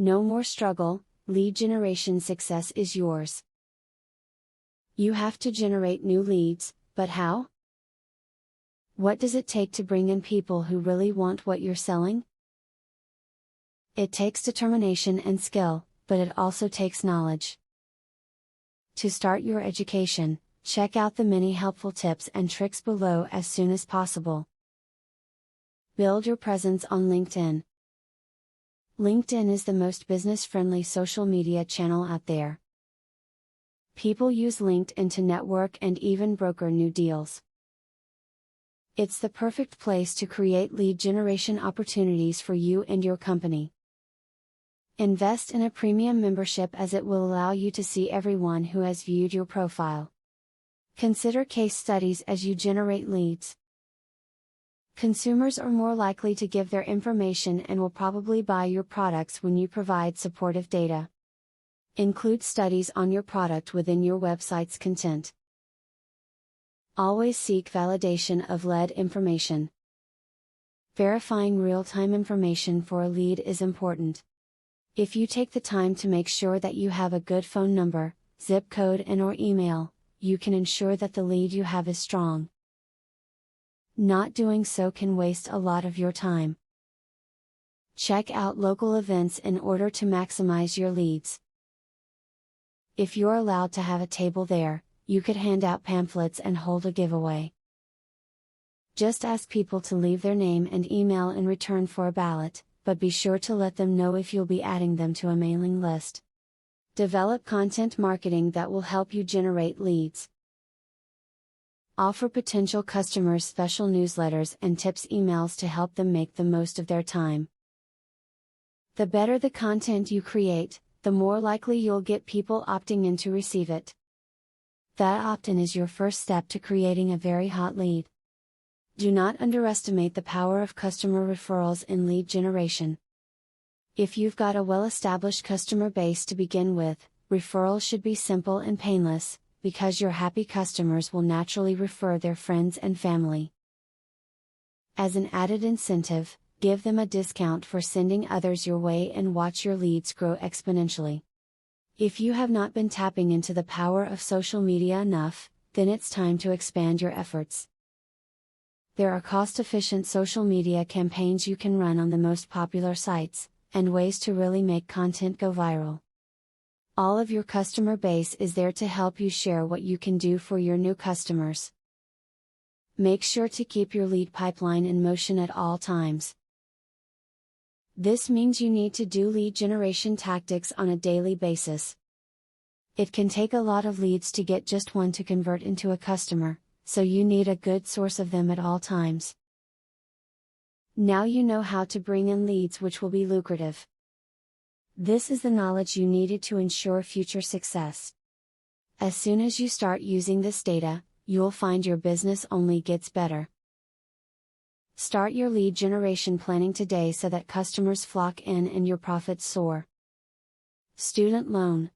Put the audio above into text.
No more struggle, lead generation success is yours. You have to generate new leads, but how? What does it take to bring in people who really want what you're selling? It takes determination and skill, but it also takes knowledge. To start your education, check out the many helpful tips and tricks below as soon as possible. Build your presence on LinkedIn. LinkedIn is the most business-friendly social media channel out there. People use LinkedIn to network and even broker new deals. It's the perfect place to create lead generation opportunities for you and your company. Invest in a premium membership as it will allow you to see everyone who has viewed your profile. Consider case studies as you generate leads. Consumers are more likely to give their information and will probably buy your products when you provide supportive data. Include studies on your product within your website's content. Always seek validation of lead information. Verifying real-time information for a lead is important. If you take the time to make sure that you have a good phone number, zip code and/or email, you can ensure that the lead you have is strong. Not doing so can waste a lot of your time. Check out local events in order to maximize your leads. If you're allowed to have a table there, you could hand out pamphlets and hold a giveaway. Just ask people to leave their name and email in return for a ballot, but be sure to let them know if you'll be adding them to a mailing list. Develop content marketing that will help you generate leads. Offer potential customers special newsletters and tips emails to help them make the most of their time. The better the content you create, the more likely you'll get people opting in to receive it. That opt-in is your first step to creating a very hot lead. Do not underestimate the power of customer referrals in lead generation. If you've got a well-established customer base to begin with, referrals should be simple and painless, because your happy customers will naturally refer their friends and family. As an added incentive, give them a discount for sending others your way and watch your leads grow exponentially. If you have not been tapping into the power of social media enough, then it's time to expand your efforts. There are cost-efficient social media campaigns you can run on the most popular sites, and ways to really make content go viral. All of your customer base is there to help you share what you can do for your new customers. Make sure to keep your lead pipeline in motion at all times. This means you need to do lead generation tactics on a daily basis. It can take a lot of leads to get just one to convert into a customer, so you need a good source of them at all times. Now you know how to bring in leads which will be lucrative. This is the knowledge you needed to ensure future success. As soon as you start using this data, you'll find your business only gets better. Start your lead generation planning today so that customers flock in and your profits soar. Student loan.